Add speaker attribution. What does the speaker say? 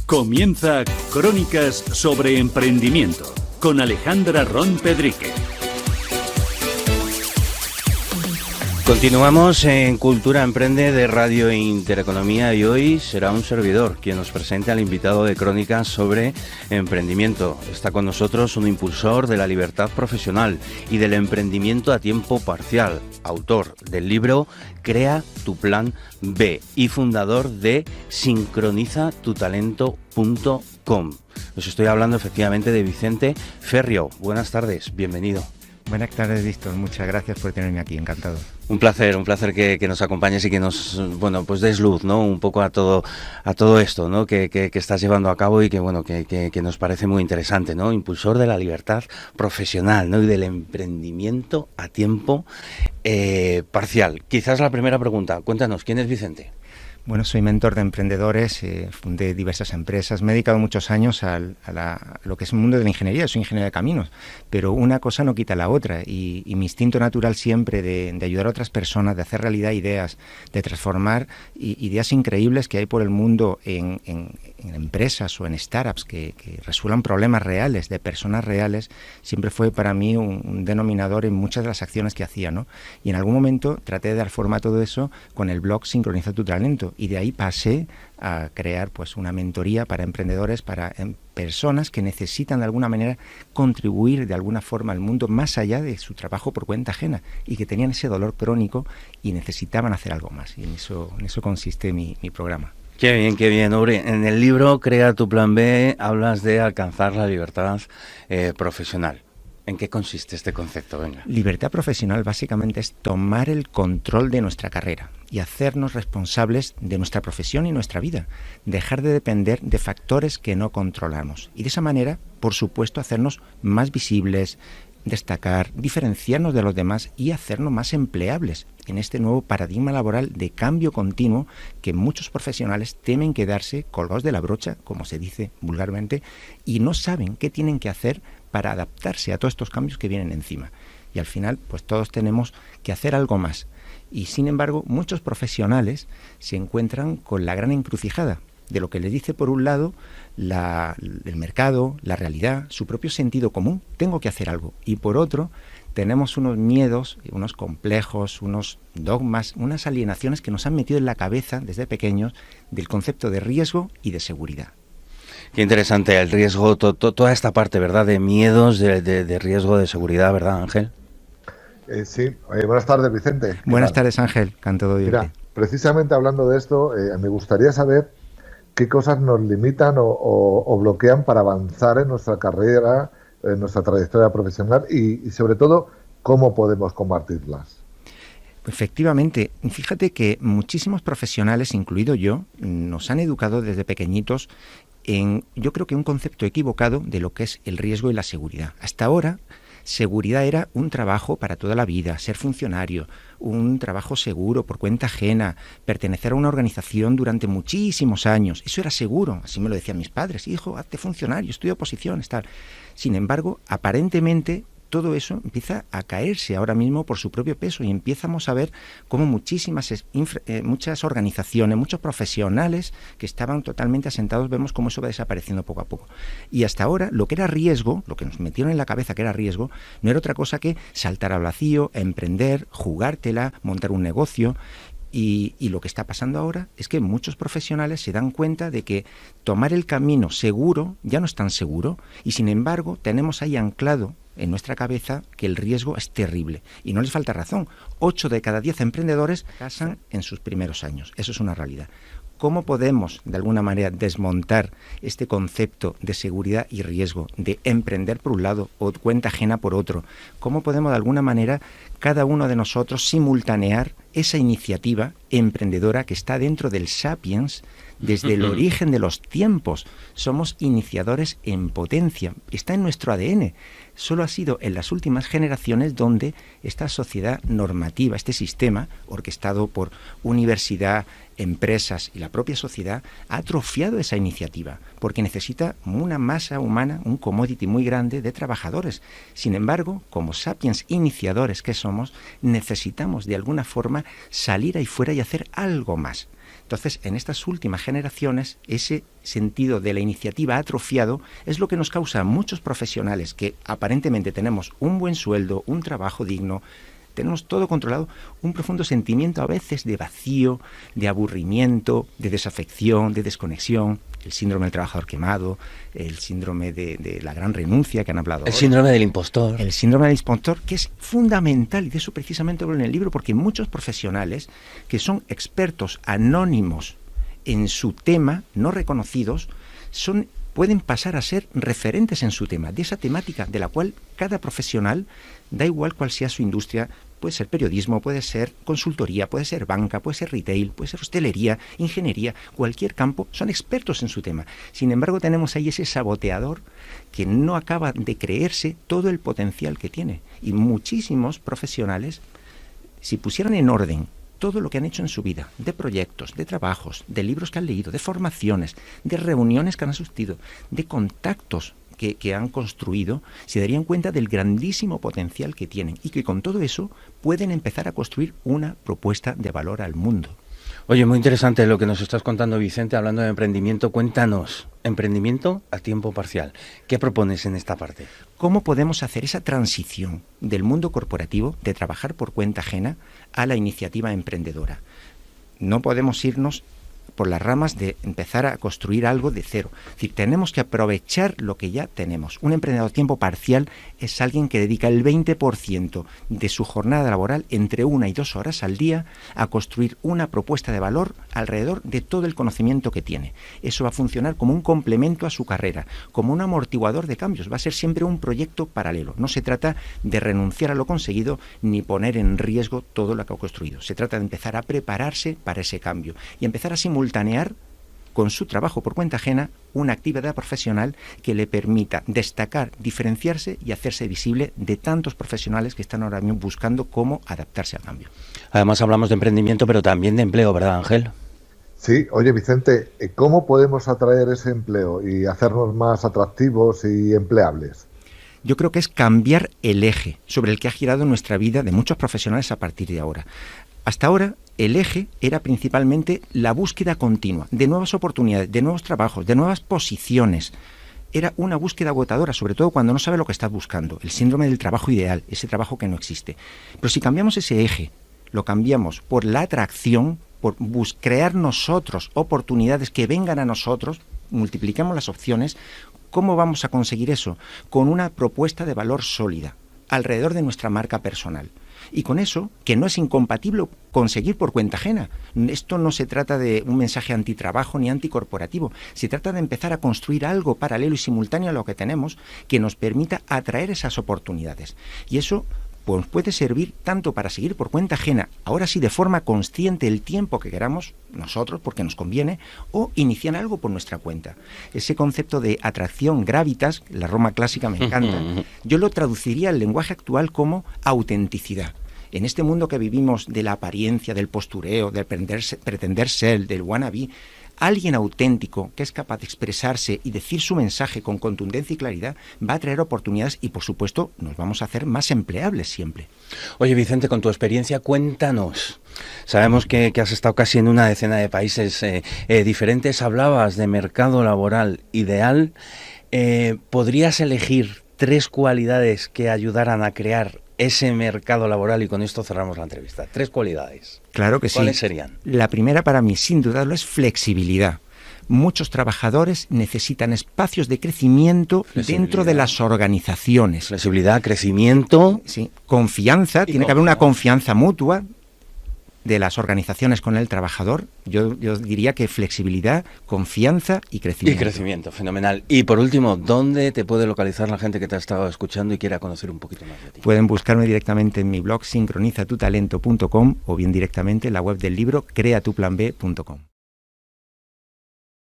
Speaker 1: Comienza Crónicas sobre Emprendimiento con Alejandra Ron Pedrique.
Speaker 2: Continuamos en Cultura Emprende de Radio Intereconomía y hoy será un servidor quien nos presente al invitado de Crónicas sobre Emprendimiento. Está con nosotros un impulsor de la libertad profesional y del emprendimiento a tiempo parcial, autor del libro Crea tu Plan B y fundador de sincronizatutalento.com. Os estoy hablando efectivamente de Vicente Ferrio. Buenas tardes, bienvenido.
Speaker 3: Buenas tardes, Víctor. Muchas gracias por tenerme aquí, encantado.
Speaker 2: Un placer que nos acompañes y que nos, pues des luz, ¿no? Un poco a todo esto, ¿no? Que estás llevando a cabo y que nos parece muy interesante, ¿no? Impulsor de la libertad profesional, ¿no? Y del emprendimiento a tiempo parcial. Quizás la primera pregunta, cuéntanos, ¿quién es Vicente?
Speaker 3: Bueno, soy mentor de emprendedores, fundé diversas empresas, me he dedicado muchos años a lo que es el mundo de la ingeniería, soy ingeniero de caminos, pero una cosa no quita la otra y mi instinto natural siempre de ayudar a otras personas, de hacer realidad ideas, de transformar ideas increíbles que hay por el mundo en empresas o en startups que resuelvan problemas reales, de personas reales, siempre fue para mí un denominador en muchas de las acciones que hacía, ¿no? Y en algún momento traté de dar forma a todo eso con el blog Sincroniza tu Talento. Y de ahí pasé a crear pues una mentoría para emprendedores, para personas que necesitan de alguna manera contribuir de alguna forma al mundo más allá de su trabajo por cuenta ajena y que tenían ese dolor crónico y necesitaban hacer algo más. Y en eso consiste mi programa.
Speaker 2: Qué bien, hombre. En el libro Crea tu Plan B hablas de alcanzar la libertad profesional. ¿En qué consiste este concepto? Venga.
Speaker 3: Libertad profesional básicamente es tomar el control de nuestra carrera y hacernos responsables de nuestra profesión y nuestra vida. Dejar de depender de factores que no controlamos. Y de esa manera, por supuesto, hacernos más visibles, destacar, diferenciarnos de los demás y hacernos más empleables en este nuevo paradigma laboral de cambio continuo que muchos profesionales temen quedarse colgados de la brocha, como se dice vulgarmente, y no saben qué tienen que hacer para adaptarse a todos estos cambios que vienen encima. Y al final, pues todos tenemos que hacer algo más. Y sin embargo, muchos profesionales se encuentran con la gran encrucijada de lo que les dice por un lado el mercado, la realidad, su propio sentido común, tengo que hacer algo. Y por otro, tenemos unos miedos, unos complejos, unos dogmas, unas alienaciones que nos han metido en la cabeza desde pequeños del concepto de riesgo y de seguridad.
Speaker 2: Qué interesante el riesgo, toda esta parte, ¿verdad? De miedos, de riesgo, de seguridad, ¿verdad, Ángel?
Speaker 4: Sí. Buenas tardes, Vicente.
Speaker 3: Buenas tardes, Ángel. Encantado de
Speaker 4: Mira, precisamente hablando de esto, me gustaría saber qué cosas nos limitan o bloquean para avanzar en nuestra carrera, en nuestra trayectoria profesional y sobre todo, cómo podemos combatirlas.
Speaker 3: Efectivamente, fíjate que muchísimos profesionales, incluido yo, nos han educado desde pequeñitos yo creo que un concepto equivocado de lo que es el riesgo y la seguridad. Hasta ahora, seguridad era un trabajo para toda la vida, ser funcionario, un trabajo seguro por cuenta ajena, pertenecer a una organización durante muchísimos años. Eso era seguro, así me lo decían mis padres. Hijo, hazte funcionario, estudia oposiciones, tal. Sin embargo, aparentemente todo eso empieza a caerse ahora mismo por su propio peso y empezamos a ver cómo muchas organizaciones, muchos profesionales que estaban totalmente asentados, vemos cómo eso va desapareciendo poco a poco. Y hasta ahora lo que era riesgo, lo que nos metieron en la cabeza que era riesgo, no era otra cosa que saltar al vacío, emprender, jugártela, montar un negocio. Y lo que está pasando ahora es que muchos profesionales se dan cuenta de que tomar el camino seguro ya no es tan seguro y sin embargo tenemos ahí anclado en nuestra cabeza que el riesgo es terrible. Y no les falta razón. 8 de cada 10 emprendedores casan en sus primeros años. Eso es una realidad. ¿Cómo podemos, de alguna manera, desmontar este concepto de seguridad y riesgo, de emprender por un lado o cuenta ajena por otro? ¿Cómo podemos, de alguna manera, cada uno de nosotros simultanear esa iniciativa emprendedora que está dentro del Sapiens desde el origen de los tiempos? Somos iniciadores en potencia, está en nuestro ADN. Solo ha sido en las últimas generaciones donde esta sociedad normativa, este sistema orquestado por universidad, empresas y la propia sociedad, ha atrofiado esa iniciativa, porque necesita una masa humana, un commodity muy grande de trabajadores. Sin embargo, como sapiens iniciadores que somos, necesitamos de alguna forma salir ahí fuera y hacer algo más. Entonces, en estas últimas generaciones, ese sentido de la iniciativa atrofiado es lo que nos causa a muchos profesionales que aparentemente tenemos un buen sueldo, un trabajo digno, tenemos todo controlado, un profundo sentimiento a veces de vacío, de aburrimiento, de desafección, de desconexión, el síndrome del trabajador quemado, el síndrome de la gran renuncia que han hablado
Speaker 2: El
Speaker 3: ahora.
Speaker 2: síndrome del impostor.
Speaker 3: El síndrome del impostor, que es fundamental, y de eso precisamente hablo en el libro, porque muchos profesionales que son expertos anónimos en su tema, no reconocidos, pueden pasar a ser referentes en su tema, de esa temática de la cual cada profesional, da igual cuál sea su industria, puede ser periodismo, puede ser consultoría, puede ser banca, puede ser retail, puede ser hostelería, ingeniería, cualquier campo, son expertos en su tema. Sin embargo, tenemos ahí ese saboteador que no acaba de creerse todo el potencial que tiene. Y muchísimos profesionales, si pusieran en orden todo lo que han hecho en su vida, de proyectos, de trabajos, de libros que han leído, de formaciones, de reuniones que han asistido, de contactos que han construido, se darían cuenta del grandísimo potencial que tienen y que con todo eso pueden empezar a construir una propuesta de valor al mundo.
Speaker 2: Oye, muy interesante lo que nos estás contando, Vicente, hablando de emprendimiento. Cuéntanos, emprendimiento a tiempo parcial. ¿Qué propones en esta parte?
Speaker 3: ¿Cómo podemos hacer esa transición del mundo corporativo, de trabajar por cuenta ajena, a la iniciativa emprendedora? No podemos irnos por las ramas de empezar a construir algo de cero. Es decir, tenemos que aprovechar lo que ya tenemos. Un emprendedor a tiempo parcial es alguien que dedica el 20% de su jornada laboral, entre 1 y 2 horas al día, a construir una propuesta de valor alrededor de todo el conocimiento que tiene. Eso va a funcionar como un complemento a su carrera, como un amortiguador de cambios. Va a ser siempre un proyecto paralelo. No se trata de renunciar a lo conseguido ni poner en riesgo todo lo que ha construido. Se trata de empezar a prepararse para ese cambio y empezar a simultanear con su trabajo por cuenta ajena una actividad profesional que le permita destacar, diferenciarse y hacerse visible de tantos profesionales que están ahora mismo buscando cómo adaptarse al cambio.
Speaker 2: Además hablamos de emprendimiento, pero también de empleo, ¿verdad, Ángel?
Speaker 4: Sí, oye Vicente, ¿cómo podemos atraer ese empleo y hacernos más atractivos y empleables?
Speaker 3: Yo creo que es cambiar el eje sobre el que ha girado nuestra vida de muchos profesionales a partir de ahora. Hasta ahora, el eje era principalmente la búsqueda continua de nuevas oportunidades, de nuevos trabajos, de nuevas posiciones. Era una búsqueda agotadora, sobre todo cuando no sabe lo que estás buscando, el síndrome del trabajo ideal, ese trabajo que no existe. Pero si cambiamos ese eje, lo cambiamos por la atracción, por crear nosotros oportunidades que vengan a nosotros, multiplicamos las opciones. ¿Cómo vamos a conseguir eso? Con una propuesta de valor sólida alrededor de nuestra marca personal. Y con eso, que no es incompatible conseguir por cuenta ajena. Esto no se trata de un mensaje antitrabajo ni anticorporativo. Se trata de empezar a construir algo paralelo y simultáneo a lo que tenemos que nos permita atraer esas oportunidades. Y eso pues puede servir tanto para seguir por cuenta ajena, ahora sí de forma consciente el tiempo que queramos nosotros, porque nos conviene, o iniciar algo por nuestra cuenta. Ese concepto de atracción gravitas, la Roma clásica me encanta, yo lo traduciría al lenguaje actual como autenticidad. En este mundo que vivimos de la apariencia, del postureo, del pretender ser, del wannabe, alguien auténtico que es capaz de expresarse y decir su mensaje con contundencia y claridad va a traer oportunidades y, por supuesto, nos vamos a hacer más empleables siempre.
Speaker 2: Oye, Vicente, con tu experiencia, cuéntanos. Sabemos que has estado casi en una decena de países diferentes. Hablabas de mercado laboral ideal. ¿Podrías elegir 3 cualidades que ayudaran a crear ese mercado laboral? Y con esto cerramos la entrevista. 3 cualidades.
Speaker 3: Claro que sí.
Speaker 2: ¿Cuáles serían?
Speaker 3: La primera para mí, sin dudarlo, es flexibilidad. Muchos trabajadores necesitan espacios de crecimiento dentro de las organizaciones.
Speaker 2: Flexibilidad, crecimiento.
Speaker 3: Sí, confianza, tiene que haber una confianza mutua de las organizaciones con el trabajador. Yo diría que flexibilidad, confianza y crecimiento.
Speaker 2: Y crecimiento, fenomenal. Y por último, ¿dónde te puede localizar la gente que te ha estado escuchando y quiera conocer un poquito más de ti?
Speaker 3: Pueden buscarme directamente en mi blog sincronizatutalento.com o bien directamente en la web del libro creatuplanb.com.